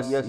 SUC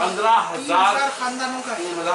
15,000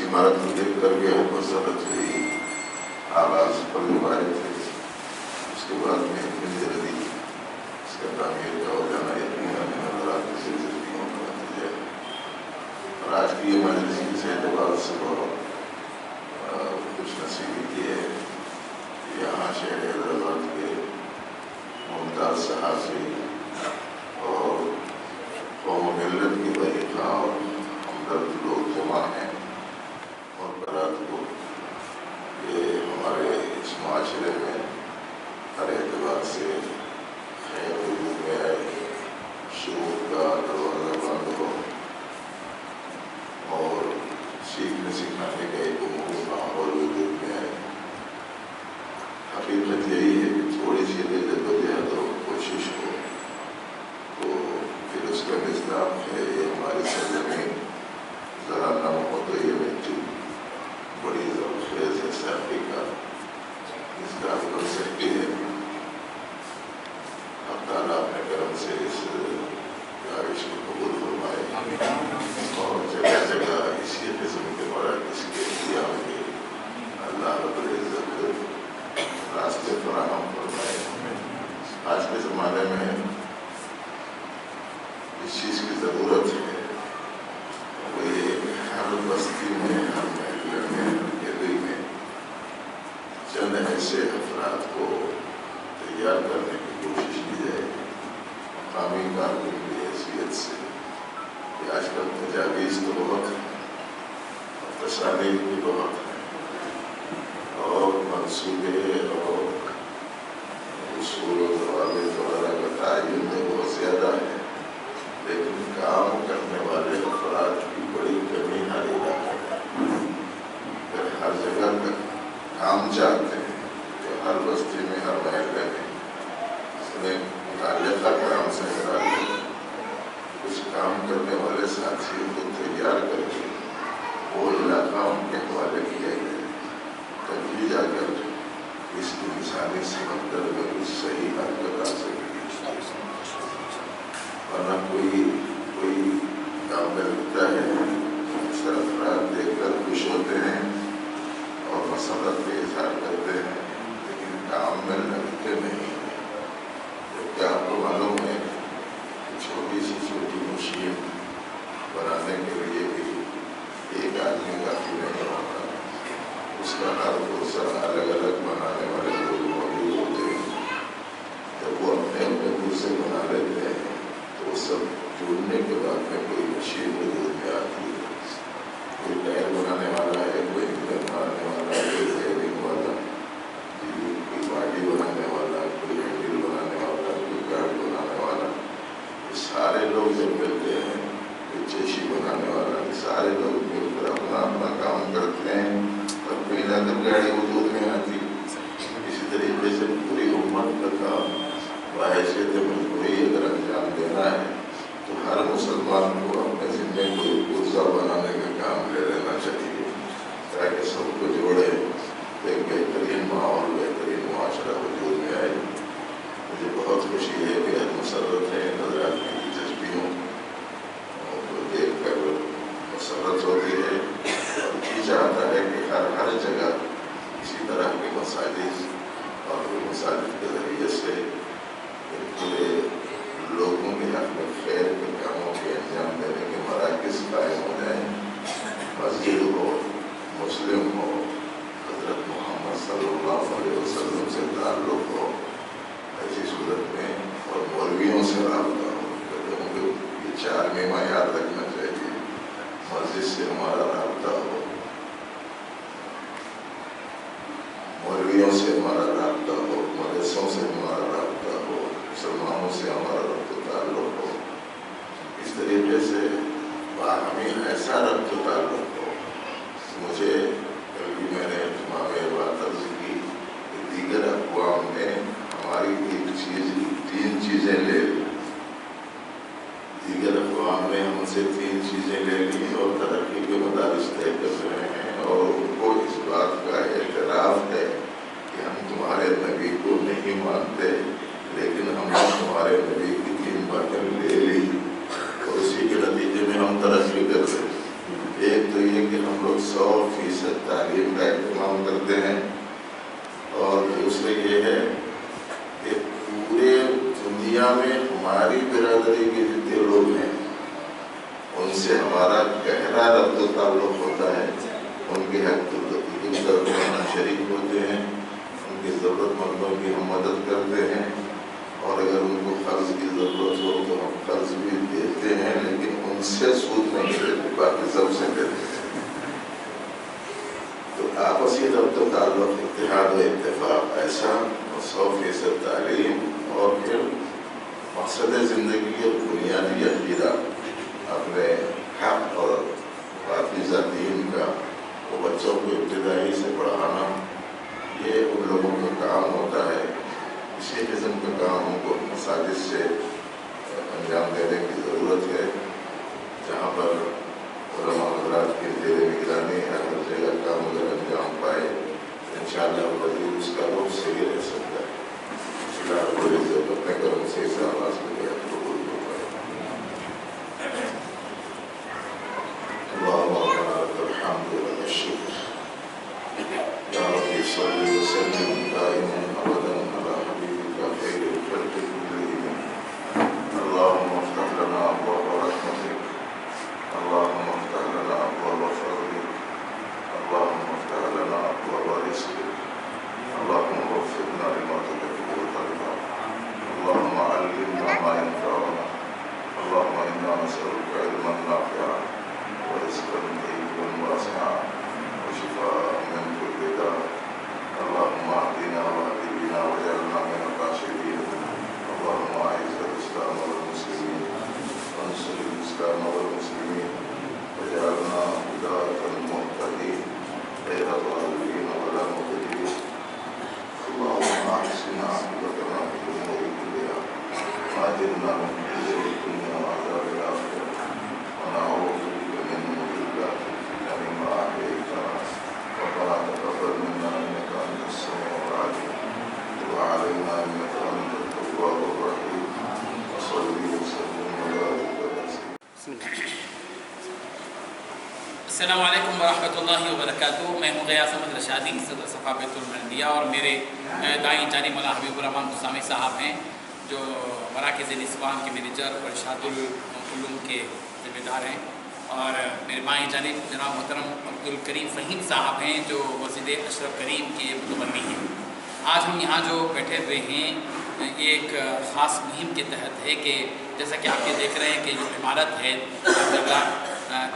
اس عمارت کو دیکھ کر کے مسرت ہوئی، آغاز پر دوبارے تھے، اس کے بعد میں جلدی اس کا تعمیر کا ہو جانا یقیناً نظرات سے زندگیوں کا نتیجہ ہے۔ اور آج کی یہ مجلس اس اعتبار سے بہت خوش نصیبی کی ہے، یہاں شہر حیدرآباد کے ممتاز صحافی اور قوم و ملت کی بحیقہ اور ہمدرد لوگ جمع ہیں اور برات کو یہ ہمارے اس معاشرے میں ہر اعتبار سے خیر وجود میں آئے، شعور کا دروازہ بند ہو اور سیکھنے سکھانے کا ایک عمومی ماحول وجود میں آئے۔ حقیقت یہی ہے کہ تھوڑی سی جدوجہد اور کوشش ہو تو پھر اس کا مصداق ہے یہ ہماری سرزمین، ذرا نم ہو تو یہ مٹی بڑی زرخیز ہے، سیاحی کا مصداق بن سکتی ہے۔ اب تعالیٰ اپنے کرم سے اس کاوش کو قبول فرمائے اور جگہ جگہ اسی قسم کے مراکز کے قیام کے اللہ رب العزت راستے فراہم فرمائے۔ آج کے زمانے میں اس چیز کی ضرورت ہے، وہ یہ کہ ہر بستی میں، ہر محلے میں، ہر گلی میں چند ایسے افراد کو تیار کرنے کی کوشش کی جائے مقامی کارکن کی حیثیت سے کہ آج کل تجاویز تو بہت ہیں اور تصاویر بھی بہت ہیں اور منصوبے اور اصول و ضوابط وغیرہ کا تعین تو بہت زیادہ ہے، لیکن کام کرنے والے افراد کی بڑی کمی ہر علاقے میں۔ اگر ہر جگہ تک کام چاہتے ہیں تو ہر بستی میں، ہر محلے میں اپنے متعلقہ کام سے متعلق کچھ کام کرنے والے ساتھیوں کو تیار کر کے وہ علاقہ ان کے حوالے کیا گیا، تبھی جا کر اس انسانی سمندر میں کچھ صحیح حرکت آ سکتی ہے، ورنہ کوئی کام ملتا ہے، اکثر افراد دیکھ کر خوش ہوتے ہیں اور مسرت کا اظہار کرتے ہیں، لیکن کام میں لگتے نہیں ہیں۔ جبکہ آپ کو معلوم ہے کہ چھوٹی سی چھوٹی مشین بنانے کے لیے بھی ایک آدمی کافی نہیں ہوتا، اس کا ہر پرسر الگ الگ بنانے والے لوگ موجود ہوتے ہیں۔ جب وہ اپنے اپنے پرسے بنا لیتے ہیں تو وہ سب جڑنے کے بعد میں کوئی مشین وجود میں آتی ہے، کوئی ٹائر بنانے والا ہے، کوئی انجن بنانے والا ہے، کوئی ڈرائیونگ والا، کوئی باڈی بنانے والا، کوئی ہینڈل بنانے والا، کوئی گارڈ بنانے والا، یہ سارے لوگ جب ملتے ہیں، کوئی چیشی بنانے والا، یہ سارے لوگ مل کر اپنا اپنا کام کرتے ہیں، تب کہیں جا کر گاڑی وجود میں آتی۔ اسی طریقے سے پوری امت کا کام بحیثیت مجبوری اگر انجام دینا ہے تو ہر مسلمان کو اپنے ذمے کوئی پرزہ بنانے کا کام لے لینا چاہیے تاکہ سب کو جوڑے، ایک بہترین ماحول، بہترین معاشرہ وجود میں آئے۔ مجھے بہت خوشی ہے کہ مسرت ہے، نظرات کی دلچسپیوں کو دیکھ کر مسرت ہوتی ہے اور جی چاہتا ہے کہ ہر جگہ اسی طرح کے مساجد اور مساجد کے ذریعے سے پورے لوگوں کے حق میں خیر کے کاموں کے انجام دینے کے مراکز قائم ہو جائیں، مسجد ہو، مسلم ہو، حضرت محمد صلی اللہ علیہ وسلم سے تعلق ہو، ایسی صورت میں اور مولویوں سے رابطہ ہو، کیونکہ یہ چار معیار رکھنا چاہیے۔ مسجد سے ہمارا رابطہ ہو، مولویوں سے ہمارا رابطہ ہو، مدرسوں سے ہمارا رابطہ ہو، مسلمانوں سے ہمارا ربط و تعلق ہو، اس طریقے سے باہمی ایسا ربط و تعلق ہو۔ مجھے کل بھی میں نے اجتماع میں بات عرض کی کہ دیگر اقوام نے ہماری تین چیزیں لے لی، دیگر اقوام نے ہم سے 3 چیزیں لے لی اور ترقی کے مدارس طے کر رہے ہیں، اور ان کو اس بات کا اعتراف ہے کہ ہم تمہارے نبی کو نہیں مانتے، لیکن ہم نے تمہارے نبی کی 3 باتیں لے لی اور اسی کے نتیجے میں ہم ترقی کر رہے ہیں۔ ایک تو یہ کہ ہم لوگ 100 کرتے ہیں، اور دوسرے یہ ہے کہ پورے دنیا میں ہماری برادری کے جتنے لوگ ہیں ان سے ہمارا گہرا ربط و تعلق ہوتا ہے، ان کے حق میں ہم شریک ہوتے ہیں، ان کی ضرورت مندوں کی ہم مدد کرتے ہیں، اور اگر ان کو قرض کی ضرورت ہو تو ہم قرض بھی دیتے ہیں، لیکن ان سے سود نہیں لیتے، باقی سب سے لیتے ہیں۔ تو آپسی ربط و تعلق، اتحاد و اتفاق ایسا، 100% تعلیم، اور پھر مقصد زندگی اور بنیادی عقیدہ اپنے حق اور حافظہ دین کا وہ بچوں کو ابتدائی سے پڑھانا، یہ ان لوگوں کا کام ہوتا ہے۔ اسی قسم کا کام ہم کو مساجد سے انجام دینے کی ضرورت ہے، جہاں پر علماء حضرات کی زیر نگرانی ہر جگہ کام اگر انجام پائے انشاءاللہ العزیز اس کا روح صحیح رہ سکتا ہے۔ اللہ رب العزت اپنے کرم سے اس آواز کو قبول فرمائے۔ اللهم لك الحمد ولك الشكر يا رب صل وسلم دائما ابدا على حبيبك خير الخلق كلهم اللهم افتح لنا ابواب رحمتك اللهم افتح لنا ابواب فضلك اللهم افتح لنا ابواب رزقك اللهم وفقنا لما تحب وترضى اللهم علمنا ما ينفعنا اللهم انا نسالك علما نافعا ورزقا طيبا واسعا وشفاء من كل داء اللهم اهدنا واهد بنا واجعلنا من الراشدين اللهم اعز الاسلام والمسلمين وانصر الاسلام والمسلمين واجعلنا هداة مهتدين غير ضالين ولا مضلين اللهم احسن عاقبتنا في الامور كلها واجرنا من خزي الدنيا وعذاب الاخره ونعوذ ربنا تقبل منا انك انت السميع العليم وتب علينا انك انت التواب الرحيم وصل وسلم وبارك السلام علیکم ورحمۃ اللہ وبرکاتہ۔ میں ہوں غیاث احمد رشادی، صدر صفا بیت المنبیا، اور میرے دائیں جانب مولانا حبیب الرحمان گستامی صاحب ہیں جو مراکز نسوان کے مینیجر اور ارشاد العلوم کے ذمہ دار ہیں، اور میرے بائیں جانب جناب محترم عبدالکریم فہیم صاحب ہیں جو مسجد اشرف کریم کے متولی ہیں۔ آج ہم یہاں جو بیٹھے ہوئے ہیں ایک خاص مہم کے تحت ہے کہ جیسا کہ آپ یہ دیکھ رہے ہیں کہ جو عمارت ہے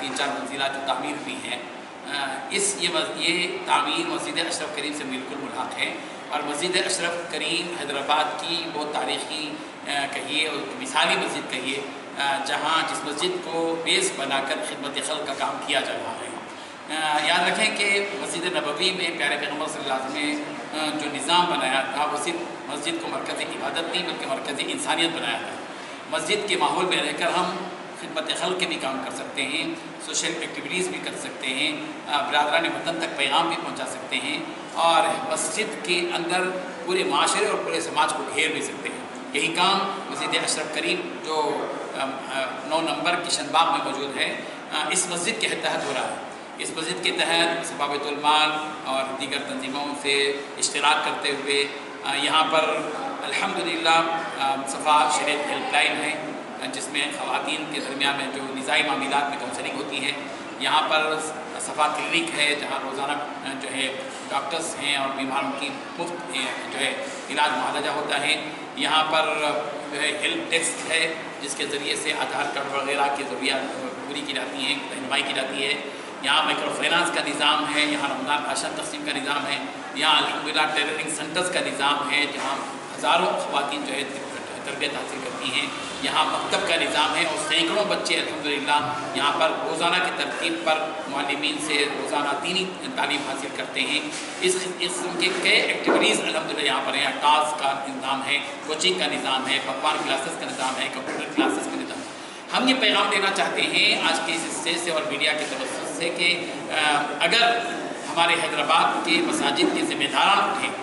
3-4 منزلہ جو تعمیر ہوئی ہیں، یہ تعمیر مسجد اشرف کریم سے بالکل ملحق ہے، اور مسجد اشرف کریم حیدرآباد کی بہت تاریخی کہیے اور مثالی مسجد کہیے، جہاں جس مسجد کو بیس بنا کر خدمت خلق کا کام کیا جا رہا ہے۔ یاد رکھیں کہ مسجد نبوی میں پیارے پیغمبر صلی اللہ علیہ وسلم نے جو نظام بنایا تھا وہ صرف مسجد کو مرکز عبادت نہیں بلکہ مرکز انسانیت بنایا تھا۔ مسجد کے ماحول میں رہ کر ہم خدمت خلق کے بھی کام کر سکتے ہیں، سوشل ایکٹیویٹیز بھی کر سکتے ہیں، برادران وطن تک پیغام بھی پہنچا سکتے ہیں، اور مسجد کے اندر پورے معاشرے اور پورے سماج کو گھیر بھی سکتے ہیں۔ یہی کام مسجد اشرف کریم جو 9 نمبر کشن باغ میں موجود ہے، اس مسجد کے تحت ہو رہا ہے۔ اس مسجد کے تحت صفا بیت المال اور دیگر تنظیموں سے اشتراک کرتے ہوئے یہاں پر الحمدللہ صفا شریعت ہیلپ لائن ہے، جس میں خواتین کے درمیان میں جو نسائی معاملات میں کاؤنسلنگ ہوتی ہے۔ یہاں پر صفا کلینک ہے جہاں روزانہ جو ہے ڈاکٹرز ہیں اور بیماروں کی مفت جو ہے علاج معالجہ ہوتا ہے۔ یہاں پر جو ہے ہیلپ ڈیسک ہے جس کے ذریعے سے آدھار کارڈ وغیرہ کی ضروریات پوری کی جاتی ہیں، رہنمائی کی جاتی ہے۔ یہاں مائکرو فائنانس کا نظام ہے، یہاں رمضان راشن تقسیم کا نظام ہے، یہاں الحمدللہ ٹیلرنگ سینٹرز کا نظام ہے جہاں ہزاروں خواتین جو ہے تربیت حاصل کرتی ہیں، یہاں مکتب کا نظام ہے، اور سینکڑوں بچے الحمدللہ یہاں پر روزانہ کی ترتیب پر معلمین سے روزانہ دینی تعلیم حاصل کرتے ہیں۔ اس قسم کے کئی ایکٹیویٹیز الحمدللہ یہاں پر ہیں۔ ٹاسک کا نظام ہے، کوچنگ کا نظام ہے، پکوان کلاسز کا نظام ہے، کمپیوٹر کلاسز کا نظام ہے۔ ہم یہ پیغام دینا چاہتے ہیں آج کے اس حصے سے اور میڈیا کے توسط سے کہ اگر ہمارے حیدرآباد کے مساجد کے ذمہ داران اٹھیں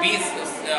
20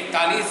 41